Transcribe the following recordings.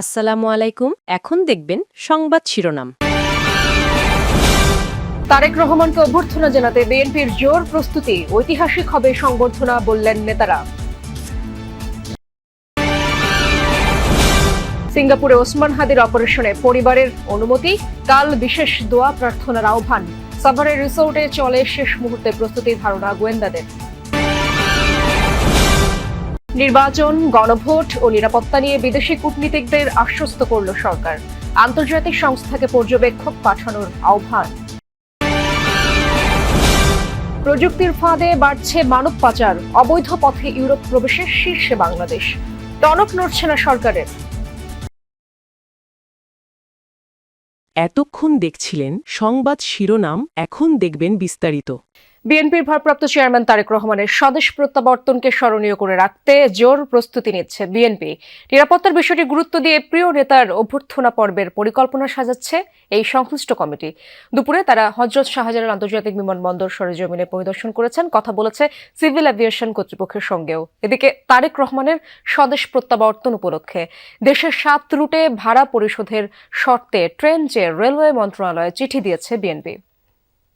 আসসালামু আলাইকুম। এখন দেখবেন সংবাদ শিরোনাম। তারেক রহমানকে অভ্যর্থনা জানাতে বিএনপির জোর প্রস্তুতি, ঐতিহাসিক হবে সংবর্ধনা বললেন নেতারা। সিঙ্গাপুরে ওসমান হাদির অপারেশনে পরিবারের অনুমতি, কাল বিশেষ দোয়া প্রার্থনার আহ্বান। সাভারের রিসোর্টে চলে শেষ মুহূর্তে প্রস্তুতির ধারণা গোয়েন্দাদের। নির্বাচন, গণভোট ও নিরাপত্তা নিয়ে বিদেশি কূটনীতিকদের আশ্বস্ত করল সরকার। আন্তর্জাতিক সংস্থাকে পর্যবেক্ষক পাঠানোর আহ্বান। প্রযুক্তির ফাঁদে বাড়ছে মানব পাচার, অবৈধ পথে ইউরোপ প্রবেশের শীর্ষে বাংলাদেশ। টনক নড়ছে না সরকারের। এতক্ষণ দেখছিলেন সংবাদ শিরোনাম, এখন দেখবেন বিস্তারিত। বিএনপির ভারপ্রাপ্ত চেয়ারম্যান তারেক রহমানের স্বদেশ প্রত্যাবর্তনকে স্মরণীয় করে রাখতে জোর প্রস্তুতি নিচ্ছে বিএনপি। নিরাপত্তার বিষয়টি গুরুত্ব দিয়ে প্রিয় নেতার অভ্যর্থনা পর্বের পরিকল্পনা সাজাচ্ছে এই সংশ্লিষ্ট কমিটি। দুপুরে তারা হযরত শাহজালাল আন্তর্জাতিক বিমানবন্দর সরেজমিনে পরিদর্শন করেছেন, কথা বলেছে সিভিল এভিয়েশন কর্তৃপক্ষের সঙ্গেও। এদিকে তারেক রহমানের স্বদেশ প্রত্যাবর্তন উপলক্ষে দেশের 7 রুটে ভাড়া পরিশোধের শর্তে ট্রেন চেয়ে রেলওয়ে মন্ত্রণালয়ে চিঠি দিয়েছে বিএনপি।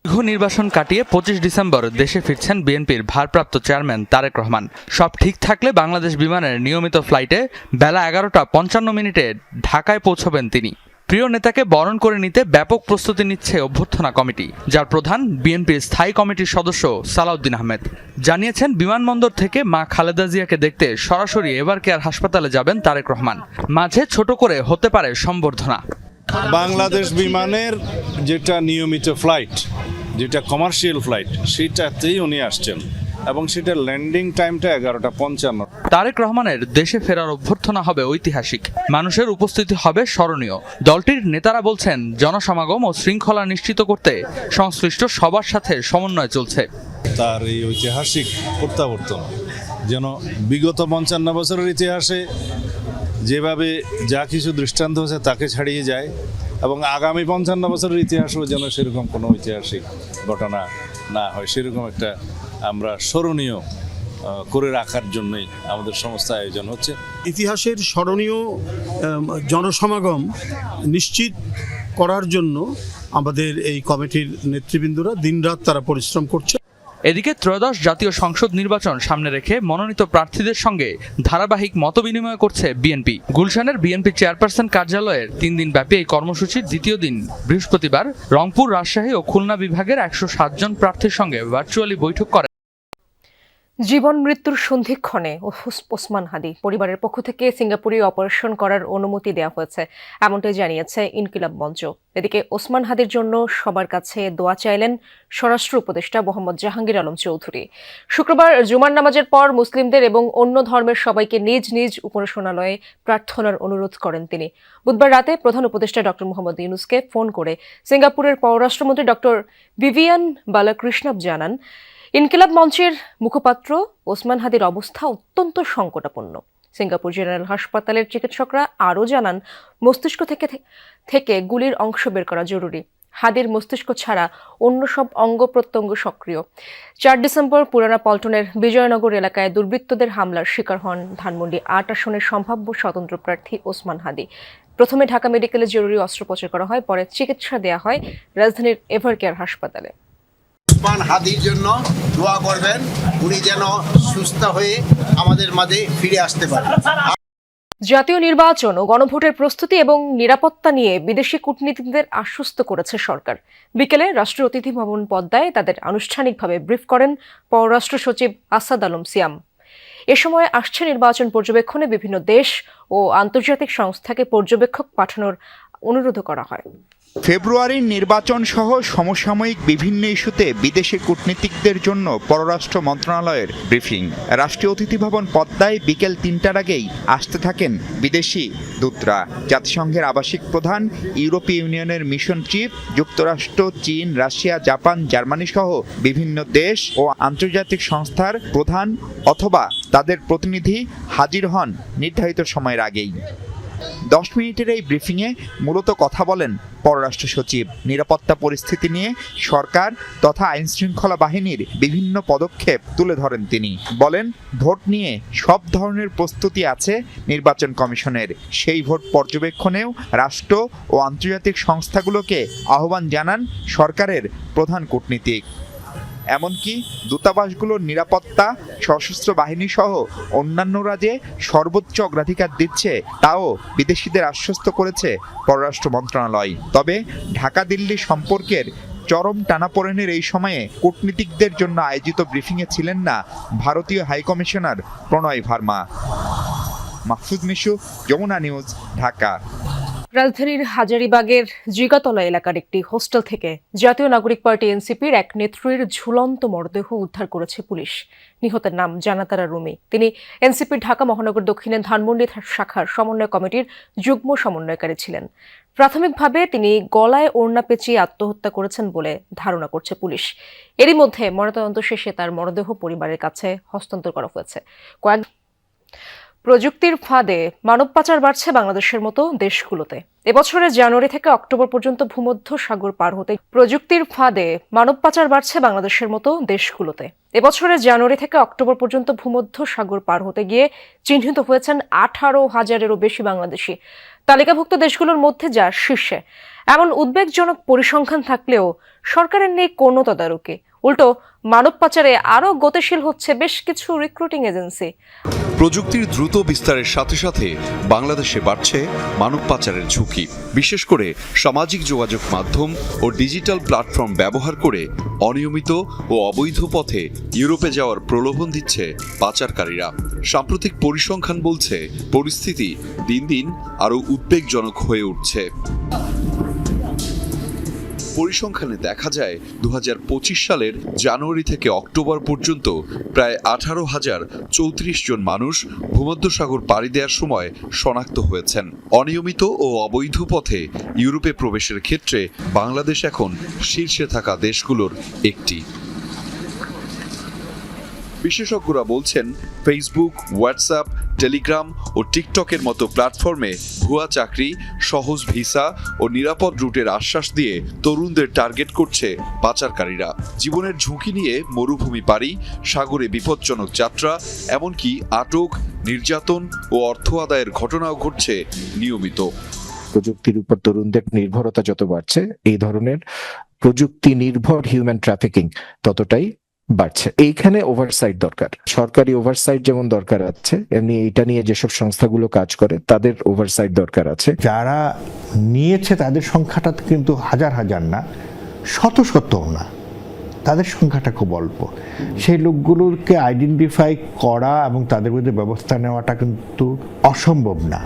দীর্ঘ নির্বাসন কাটিয়ে 25 ডিসেম্বর দেশে ফিরছেন বিএনপির ভারপ্রাপ্ত চেয়ারম্যান তারেক রহমান। সব ঠিক থাকলে বাংলাদেশ বিমানের নিয়মিত ফ্লাইটে বেলা 11:55 ঢাকায় পৌঁছবেন তিনি। প্রিয় নেতাকে বরণ করে নিতে ব্যাপক প্রস্তুতি নিচ্ছে অভ্যর্থনা কমিটি, যার প্রধান বিএনপির স্থায়ী কমিটির সদস্য সালাউদ্দিন আহমেদ। জানিয়েছেন, বিমানবন্দর থেকে মা খালেদা জিয়াকে দেখতে সরাসরি এভার কেয়ার হাসপাতালে যাবেন তারেক রহমান। মাঝে ছোট করে হতে পারে সম্বর্ধনা। বাংলাদেশ বিমানের যেটা নিয়মিত ফ্লাইট, যেটা কমার্শিয়াল ফ্লাইট, সেটাতেই উনি আসছেন এবং সেটার ল্যান্ডিং টাইমটা 11:55। তারেক রহমানের দেশে ফেরার অভ্যর্থনা হবে ঐতিহাসিক, মানুষের উপস্থিতি হবে স্মরণীয়। দলটির নেতারা বলছেন, জনসমাগম ও শৃঙ্খলা নিশ্চিত করতে সংশ্লিষ্ট সবার সাথে সমন্বয় চলছে। তার এই ঐতিহাসিক প্রত্যাবর্তন যেন বিগত 55 বছরের ইতিহাসে যেভাবে যা কিছু দৃষ্টান্ত হয়েছে তাকে ছাড়িয়ে যায় এবং আগামী 55 বছরের ইতিহাসও যেন সেরকম কোনো ঐতিহাসিক ঘটনা না হয়, সেরকম একটা আমরা স্মরণীয় করে রাখার জন্যই আমাদের সমস্ত আয়োজন হচ্ছে। ইতিহাসের স্মরণীয় জনসমাগম নিশ্চিত করার জন্য আমাদের এই কমিটির নেতৃবৃন্দরা দিনরাত তারা পরিশ্রম করছে। এদিকে ত্রয়োদশ জাতীয় সংসদ নির্বাচন সামনে রেখে মনোনীত প্রার্থীদের সঙ্গে ধারাবাহিক মতবিনিময় করছে বিএনপি। গুলশানের বিএনপি চেয়ারপারসন কার্যালয়ের 3 দিন ব্যাপী এই কর্মসূচির দ্বিতীয় দিন বৃহস্পতিবার রংপুর, রাজশাহী ও খুলনা বিভাগের 107 জন প্রার্থীর সঙ্গে ভার্চুয়ালি বৈঠক করে। জীবন মৃত্যুর সন্ধিক্ষণে ওসমান হাদি পরিবারের পক্ষ থেকে সিঙ্গাপুরে অপারেশন করার অনুমতি দেওয়া হয়েছে, এমনটাই জানিয়েছে ইনকিলাব মঞ্চ। এদিকে ওসমান হাদির জন্য সবার কাছে দোয়া চাইলেন স্বরাষ্ট্র উপদেষ্টা মোহাম্মদ জাহাঙ্গীর আলম চৌধুরী। শুক্রবার জুমার নামাজের পর মুসলিমদের এবং অন্য ধর্মের সবাইকে নিজ নিজ উপাসনালয়ে প্রার্থনার অনুরোধ করেন তিনি। বুধবার রাতে প্রধান উপদেষ্টা ডক্টর মোহাম্মদ ইউনূসকে ফোন করে সিঙ্গাপুরের পররাষ্ট্রমন্ত্রী ডক্টর ভিভিয়ান বালাকৃষ্ণন জানান, ইনকিলাব মঞ্চের মুখপাত্র ওসমান হাদির অবস্থা অত্যন্ত সংকটাপন্ন। সিঙ্গাপুর জেনারেল হাসপাতালের চিকিৎসকরা আরও জানান, মস্তিষ্ক থেকে গুলির অংশ বের করা জরুরি। হাদির মস্তিষ্ক ছাড়া অন্য সব অঙ্গ প্রত্যঙ্গ সক্রিয়। 4 ডিসেম্বর পুরানা পল্টনের বিজয়নগর এলাকায় দুর্বৃত্তদের হামলার শিকার হন ধানমন্ডি 8 আসনের সম্ভাব্য স্বতন্ত্র প্রার্থী ওসমান হাদি। প্রথমে ঢাকা মেডিকেলে জরুরি অস্ত্রোপচার করা হয়, পরে চিকিৎসা দেওয়া হয় রাজধানীর এভার কেয়ার হাসপাতালে। ওসমান হাদির জন্য দোয়া করবেন, উনি যেন সুস্থ হয়ে আমাদের মাঝে ফিরে আসতে পারেন। জাতীয় নির্বাচন ও গণভোটের প্রস্তুতি এবং নিরাপত্তা নিয়ে বিদেশি কূটনীতিকদের আশ্বস্ত করেছে সরকার। বিকেলে রাষ্ট্রীয় অতিথি ভবন পদ্মায় তাদের আনুষ্ঠানিকভাবে ব্রিফ করেন পররাষ্ট্র সচিব আসাদ আলম সিয়াম। এ সময় আসছে নির্বাচন পর্যবেক্ষণে বিভিন্ন দেশ ও আন্তর্জাতিক সংস্থাকে পর্যবেক্ষক পাঠানোর অনুরোধ করা হয়। ফেব্রুয়ারির নির্বাচন সহ সমসাময়িক বিভিন্ন ইস্যুতে বিদেশি কূটনীতিকদের জন্য পররাষ্ট্র মন্ত্রণালয়ের ব্রিফিং। রাষ্ট্রীয় অতিথি ভবন পদ্মায় বিকেল 3টার আগেই আসতে থাকেন বিদেশি দূতরা। জাতিসংঘের আবাসিক প্রধান, ইউরোপীয় ইউনিয়নের মিশন চিফ, যুক্তরাষ্ট্র, চীন, রাশিয়া, জাপান, জার্মানি সহ বিভিন্ন দেশ ও আন্তর্জাতিক সংস্থার প্রধান অথবা তাদের প্রতিনিধি হাজির হন নির্ধারিত সময়ের আগেই। 10 মিনিটের এই ব্রিফিংয়ে মূলত কথা বলেন পররাষ্ট্র সচিব। নিরাপত্তা পরিস্থিতি নিয়ে সরকার তথা আইনশৃঙ্খলা বাহিনীর বিভিন্ন পদক্ষেপ তুলে ধরেন তিনি। বলেন, ভোট নিয়ে সব ধরনের প্রস্তুতি আছে নির্বাচন কমিশনের। সেই ভোট পর্যবেক্ষণেও রাষ্ট্র ও আন্তর্জাতিক সংস্থাগুলোকে আহ্বান জানান সরকারের প্রধান কূটনীতিক। এমনকি দূতাবাসগুলোর নিরাপত্তা সশস্ত্র বাহিনী সহ অন্যান্যরা যে সর্বোচ্চ অগ্রাধিকার দিচ্ছে তাও বিদেশিদের আশ্বস্ত করেছে পররাষ্ট্র মন্ত্রণালয়। তবে ঢাকা দিল্লি সম্পর্কের চরম টানাপোড়েনের এই সময়ে কূটনীতিকদের জন্য আয়োজিত ব্রিফিংয়ে ছিলেন না ভারতীয় হাইকমিশনার প্রণয় ভার্মা। মাহফুজ মিশু, যমুনা নিউজ, ঢাকা। রাজধানীর হাজারীবাগের জিগাতলা এলাকার একটি হোস্টেল থেকে জাতীয় নাগরিক পার্টি এনসিপির এক নেত্রীর ঝুলন্ত মরদেহ উদ্ধার করেছে পুলিশ। নিহতের নাম জানাতারা রুমি। তিনি এনসিপির ঢাকা মহানগর দক্ষিণের ধানমন্ডি শাখার সমন্বয় কমিটির যুগ্ম সমন্বয়কারী ছিলেন। প্রাথমিকভাবে তিনি গলায় ওড়না পেঁচিয়ে আত্মহত্যা করেছেন বলে ধারণা করছে পুলিশ। এরই মধ্যে ময়নাতদন্ত শেষে তার মরদেহ পরিবারের কাছে হস্তান্তর করা হয়েছে। প্রযুক্তির ফাঁদে মানব পাচার বাড়ছে বাংলাদেশের মতো দেশগুলোতে। এবছরের জানুয়ারি থেকে অক্টোবর পর্যন্ত ভূমধ্য সাগর পার হতে প্রযুক্তির ফাঁদে মানব পাচার বাড়ছে বাংলাদেশের মতো দেশগুলোতে। এবছরের জানুয়ারি থেকে অক্টোবর পর্যন্ত ভূমধ্য সাগর পার হতে গিয়ে চিহ্নিত হয়েছেন 18,000-এরও বেশি বাংলাদেশি। তালিকাভুক্ত দেশগুলোর মধ্যে যা শীর্ষে। এমন উদ্বেগজনক পরিসংখ্যান থাকলেও সরকারের নেই কোনো তদারকি। উল্টো মানব পাচারে আরও গতিশীল হচ্ছে বেশ কিছু রিক্রুটিং এজেন্সি। প্রযুক্তির দ্রুত বিস্তারের সাথে সাথে বাংলাদেশে বাড়ছে মানব পাচারের ঝুঁকি। বিশেষ করে সামাজিক যোগাযোগ মাধ্যম ও ডিজিটাল প্ল্যাটফর্ম ব্যবহার করে অনিয়মিত ও অবৈধ পথে ইউরোপে যাওয়ার প্রলোভন দিচ্ছে পাচারকারীরা। সাম্প্রতিক পরিসংখ্যান বলছে পরিস্থিতি দিন দিন আরও উদ্বেগজনক হয়ে উঠছে। পরিসংখ্যানে দেখা যায় 2025 সালের জানুয়ারি থেকে অক্টোবর পর্যন্ত প্রায় 18,034 জন মানুষ ভূমধ্যসাগর পাড়ি দেওয়ার সময় শনাক্ত হয়েছেন। অনিয়মিত ও অবৈধ পথে ইউরোপে প্রবেশের ক্ষেত্রে বাংলাদেশ এখন শীর্ষে থাকা দেশগুলোর একটি। বিশেষজ্ঞরা বলছেন, ফেসবুক, হোয়াটসঅ্যাপ, টেলিগ্রাম ও টিকটকের মতো প্ল্যাটফর্মে ভুয়া চাকরি, সহজ ভিসা ও নিরাপদ রুটের আশ্বাস দিয়ে তরুণদের টার্গেট করছে পাচারকারীরা। জীবনের ঝুঁকি নিয়ে মরুভূমি পাড়ি, সাগরে বিপজ্জনক যাত্রা, এমনকি আটক, নির্যাতন ও অর্থ আদায়ের ঘটনাও ঘটছে নিয়মিত। প্রযুক্তির উপর তরুণদের নির্ভরতা যত বাড়ছে, এই ধরনের প্রযুক্তি নির্ভর হিউম্যান ট্রাফিকিং ততটাই বাড়ছে। এইখানে ওভারসাইট দরকার। সরকারি ওভারসাইট যেমন দরকার আছে, এমনি এইটা নিয়ে যেসব সংস্থাগুলো কাজ করে তাদের ওভারসাইট দরকার আছে। যারা নিয়েছে তাদের সংখ্যাটা কিন্তু হাজার হাজার না, শত শত না, তাদের সংখ্যাটা খুব অল্প। সেই লোকগুলোকে আইডেন্টিফাই করা এবং তাদের বিরুদ্ধে ব্যবস্থা নেওয়াটা কিন্তু অসম্ভব না।